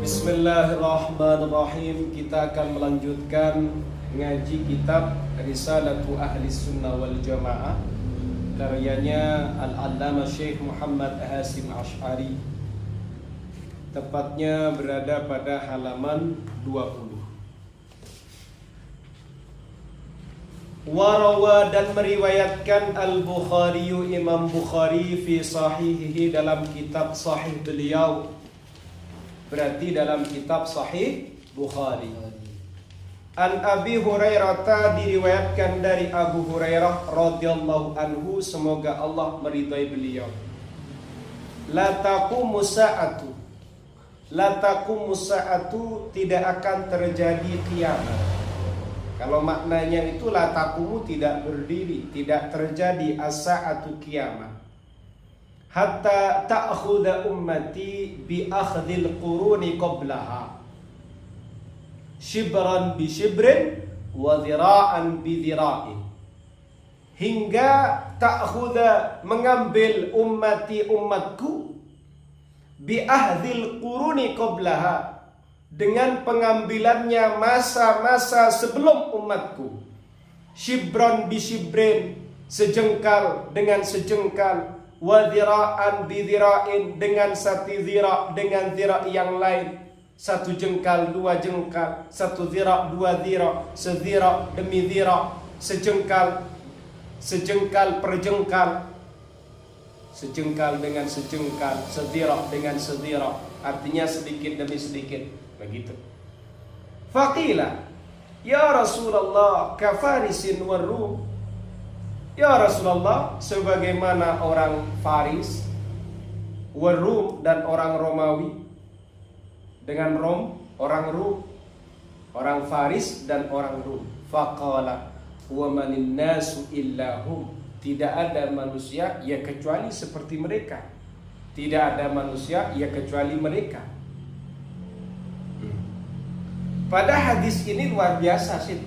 Bismillahirrahmanirrahim. Kita akan melanjutkan ngaji kitab Risalatu Ahli Sunnah wal Jamaah karyanya Al-Allamah Syekh Muhammad Hasim Asy'ari. Tepatnya berada pada halaman 20. Warawa dan meriwayatkan Al-Bukhari, Imam Bukhari fi sahihihi, dalam kitab sahih beliau, berarti dalam kitab sahih Bukhari. An Abi Hurairah, diriwayatkan dari Abu Hurairah radhiyallahu anhu, semoga Allah meridai beliau. La taqumu sa'atu, tidak akan terjadi kiamat. Kalau maknanya itu la taqumu, tidak berdiri, tidak terjadi as-sa'atu, kiamat. Hatta ta'khudha ummati bi akhdhil quruni qablaha, shibran bi shibrin wa dhira'an bi dhira'in. Hingga ta'khudha, mengambil, ummati, umatku, bi akhdhil quruni qablaha, dengan pengambilannya masa-masa sebelum umatku. Shibran bi shibrin, sejengkal dengan sejengkal, wa dhira'an bi dhira'in, dengan satu dhira' dengan dhira' yang lain, satu jengkal dua jengkal, satu dhira' dua dhira', sedhira' demi dhira', sejengkal per jengkal, sejengkal dengan sejengkal, sedhira' dengan sedhira', artinya sedikit demi sedikit, begitu. Faqila ya Rasulullah kafarisin warrum, ya Rasulullah, sebagaimana orang Faris, Warum, dan orang Romawi. Dengan Rom, orang Rum, orang Faris dan orang Rum. Faqala wa manin nasu illahum, tidak ada manusia ya kecuali seperti mereka. Tidak ada manusia ya kecuali mereka. Pada hadis ini luar biasa sih.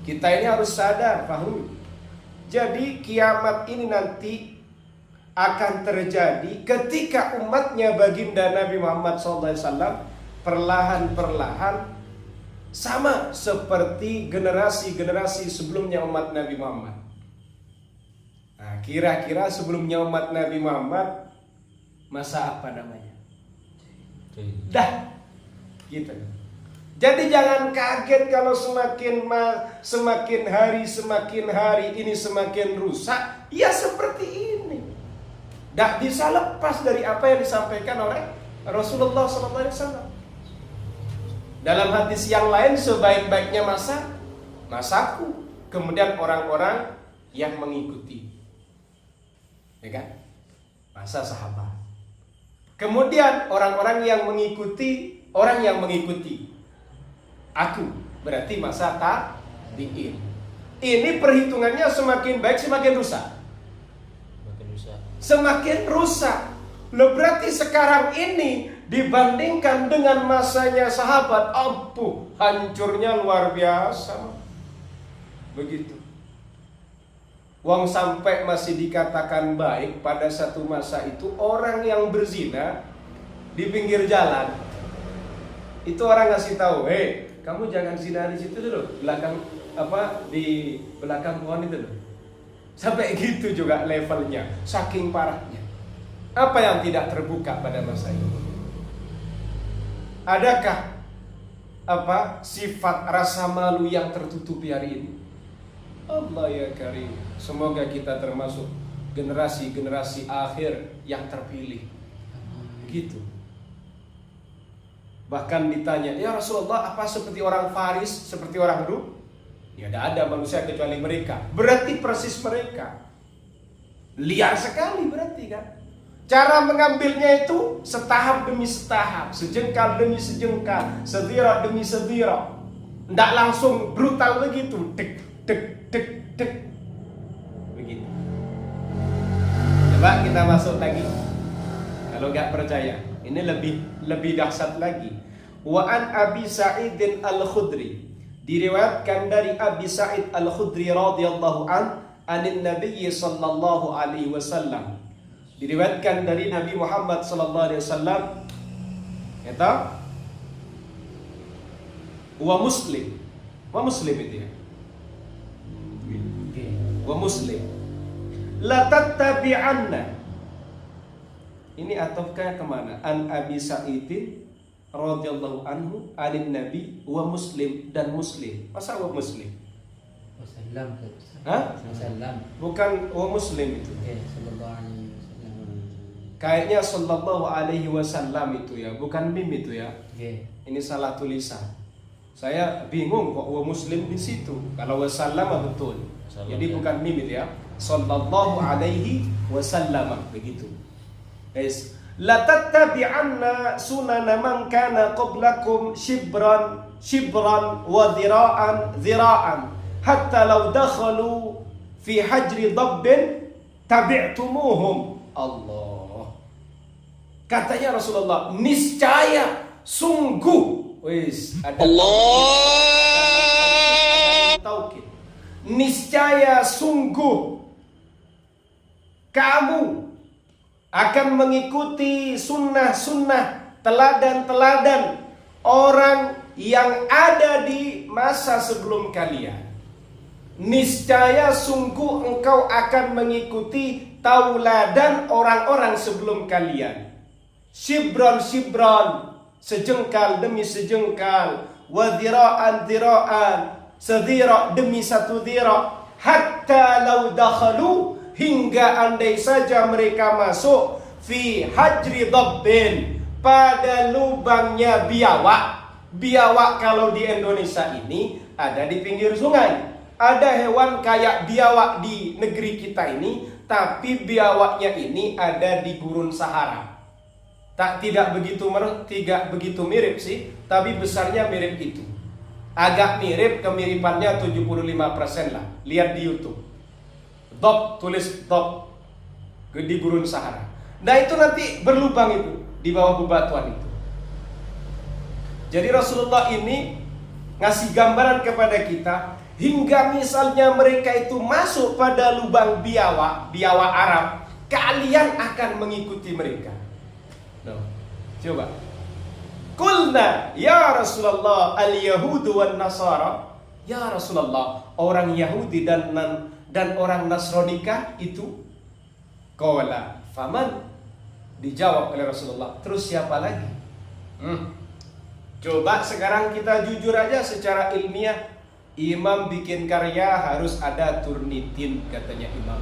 Kita ini harus sadar, pahami. Jadi kiamat ini nanti akan terjadi ketika umatnya baginda Nabi Muhammad SAW perlahan-perlahan sama seperti generasi-generasi sebelumnya umat Nabi Muhammad. Nah, kira-kira sebelumnya umat Nabi Muhammad masa apa namanya? Dah, gitu. Jadi jangan kaget kalau semakin hari ini semakin rusak. Ya seperti ini. Tidak bisa lepas dari apa yang disampaikan oleh Rasulullah SAW. Dalam hadis yang lain, sebaik-baiknya masaku, kemudian orang-orang yang mengikuti, ya kan? Masa sahabat. Kemudian orang-orang yang mengikuti, orang yang mengikuti aku, berarti masa tabi'in. Ini perhitungannya semakin baik semakin rusak. Semakin rusak. Loh, berarti sekarang ini dibandingkan dengan masanya sahabat, hancurnya luar biasa. Begitu. Wong sampai masih dikatakan baik pada satu masa itu orang yang berzina di pinggir jalan. Itu orang ngasih tahu, kamu jangan zina di situ dulu, di belakang pohon itu loh. Sampai gitu juga levelnya, saking parahnya. Apa yang tidak terbuka pada masa itu? Adakah sifat rasa malu yang tertutupi hari ini? Allah ya karim, semoga kita termasuk generasi-generasi akhir yang terpilih. Gitu. Bahkan ditanya, ya Rasulullah, apa seperti orang Faris, seperti orang Rum? Ya tidak ada manusia kecuali mereka. Berarti persis mereka. Liar sekali berarti kan. Cara mengambilnya itu setahap demi setahap, sejengkal demi sejengkal, sedhira demi sedhira. Tidak langsung brutal begitu. Dek, dek, dek, dek. Begitu. Coba kita masuk lagi. Kalau nggak percaya, ini lebih dahsyat lagi. Wa an Abi Sa'id Al-Khudri, diriwayatkan dari Abi Sa'id Al-Khudri radhiyallahu anin Nabi sallallahu alaihi wasallam. Diriwayatkan dari Nabi Muhammad sallallahu alaihi wasallam, kata wa muslim. Wa muslim itu ya. Wa muslim. La tattabi'anna. Ini atofnya kemana? An Abi Sa'idin radhiyallahu anhu anin Nabi wa muslim dan muslim. Masa wa muslim? Wasallam. Hah? Wasallam. Bukan wa muslim itu. Sallallahu alaihi wasallam. Kayaknya sallallahu alaihi wasallam itu ya, bukan mim itu ya. Ini salah tulisan. Saya bingung kok wa muslim di situ. Kalau wasallam betul. Jadi bukan mim itu ya. Sallallahu alaihi wasallam begitu. Guys, la tattabi'anna sunana man kana qablakum shibran wa dhira'an hatta law dakhalu fi hajri dabbin tabi'tumuhum. Allah. Katanya Rasulullah, niscaya sungguh ada taukid. Niscaya sungguh kamu akan mengikuti sunnah-sunnah, teladan-teladan orang yang ada di masa sebelum kalian. Niscaya sungguh engkau akan mengikuti tauladan orang-orang sebelum kalian. Shibran, sejengkal demi sejengkal, wa dhira'an, sedhira' demi satu dhira', hatta law dakhalu, hingga andai saja mereka masuk fi hajri dabbin, pada lubangnya biawak. Biawak kalau di Indonesia ini ada di pinggir sungai. Ada hewan kayak biawak di negeri kita ini, tapi biawaknya ini ada di gurun Sahara. Tidak begitu mirip sih, tapi besarnya mirip itu. Agak mirip, kemiripannya 75% lah. Lihat di YouTube. Dob, tulis dob di gurun Sahara. Nah itu nanti berlubang itu di bawah bebatuan itu. Jadi Rasulullah ini ngasih gambaran kepada kita, hingga misalnya mereka itu masuk pada lubang biawak Arab, kalian akan mengikuti mereka. Coba. Qulna ya Rasulullah al-Yahudu wan Nasara. Ya Rasulullah, orang Yahudi dan orang Nasranikah itu? Qala faman, dijawab oleh Rasulullah, terus siapa lagi? Coba sekarang kita jujur aja secara ilmiah. Imam bikin karya harus ada Turnitin, katanya imam.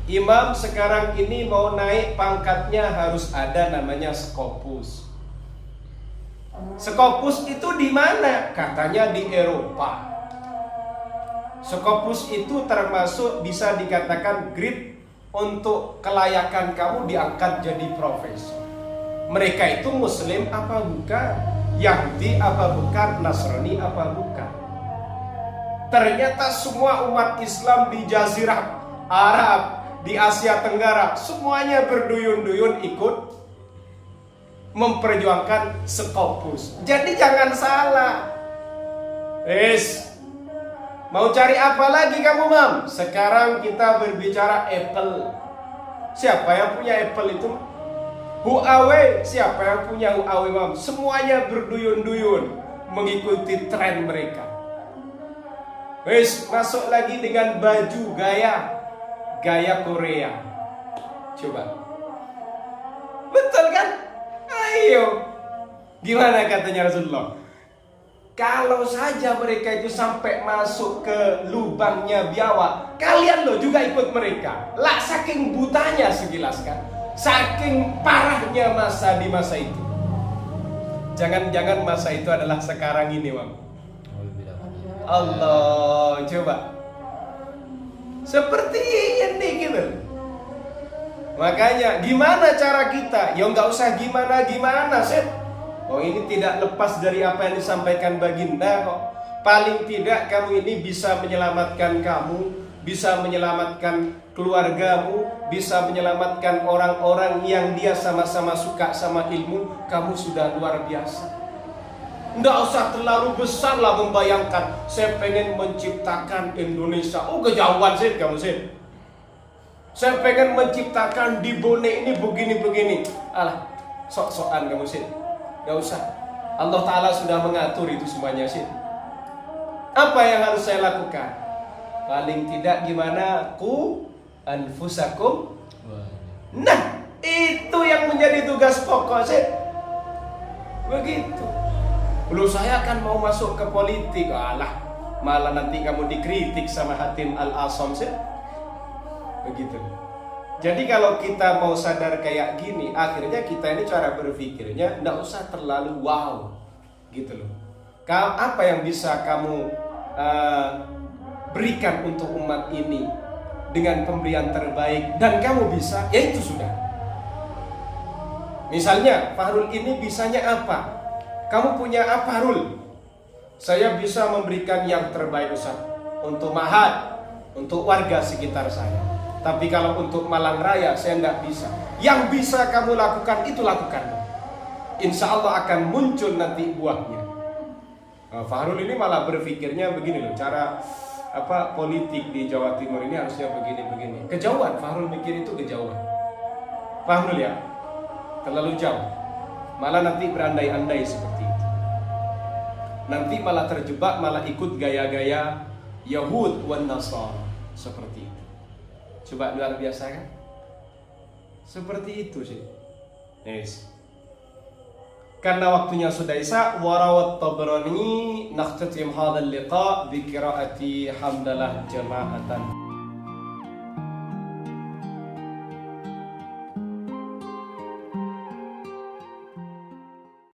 Imam sekarang ini mau naik pangkatnya harus ada namanya Scopus. Scopus itu di mana? Katanya di Eropa. Scopus itu termasuk bisa dikatakan grade untuk kelayakan kamu diangkat jadi profesor. Mereka itu Muslim apa bukan? Yahudi apa bukan? Nasrani apa bukan? Ternyata semua umat Islam di Jazirah Arab, di Asia Tenggara, semuanya berduyun-duyun ikut memperjuangkan Scopus. Jadi jangan salah. Mau cari apa lagi kamu, Mam? Sekarang kita berbicara Apple. Siapa yang punya Apple itu? Huawei. Siapa yang punya Huawei, Mam? Semuanya berduyun-duyun mengikuti tren mereka. Masuk lagi dengan baju gaya Korea. Coba. Betul kan? Ayo. Gimana katanya Rasulullah? Kalau saja mereka itu sampai masuk ke lubangnya biawak, kalian loh juga ikut mereka. Lah saking butanya sekilas kan, saking parahnya masa di masa itu. Jangan-jangan masa itu adalah sekarang ini, Bang. Allah, coba. Seperti ini gitu. Makanya gimana cara kita? Ya nggak usah gimana-gimana, Seth. Oh ini tidak lepas dari apa yang disampaikan Baginda kok. Paling tidak kamu ini bisa menyelamatkan kamu, bisa menyelamatkan keluargamu, bisa menyelamatkan orang-orang yang dia sama-sama suka sama ilmu. Kamu sudah luar biasa. Nggak usah terlalu besar lah membayangkan saya pengen menciptakan Indonesia. Oh kejauhan sih kamu sih. Saya pengen menciptakan di Bone ini begini-begini. Alah, sok-sokan kamu sih. Gak usah. Allah Ta'ala sudah mengatur itu semuanya sih. Apa yang harus saya lakukan? Paling tidak gimana? Ku anfusakum. Nah, itu yang menjadi tugas pokok sih. Begitu. Belum saya akan mau masuk ke politik. Alah, malah nanti kamu dikritik sama Hatim Al-Asam sih. Begitu. Jadi kalau kita mau sadar kayak gini, akhirnya kita ini cara berpikirnya nggak usah terlalu wow, gitu loh. Apa yang bisa kamu berikan untuk umat ini dengan pemberian terbaik dan kamu bisa, ya itu sudah. Misalnya Fahrul ini bisanya apa? Kamu punya apa, Fahrul? Saya bisa memberikan yang terbaik, Ustaz, untuk Mahat, untuk warga sekitar saya. Tapi kalau untuk Malang Raya saya nggak bisa. Yang bisa kamu lakukan itu lakukan. Insya Allah akan muncul nanti buahnya. Nah, Fahrul ini malah berpikirnya begini loh, cara politik di Jawa Timur ini harusnya begini-begini. Kejauhan, Fahrul mikir itu kejauhan. Fahrul ya, terlalu jauh. Malah nanti berandai-andai seperti itu. Nanti malah terjebak, malah ikut gaya-gaya Yahud wan Nasara seperti itu. Coba luar biasa kan? Seperti itu sih. Yes. Karena waktunya sudah isa, warawat Tabrani nakhtatim hadzal liqa bi qiraati hamdalah jama'atan.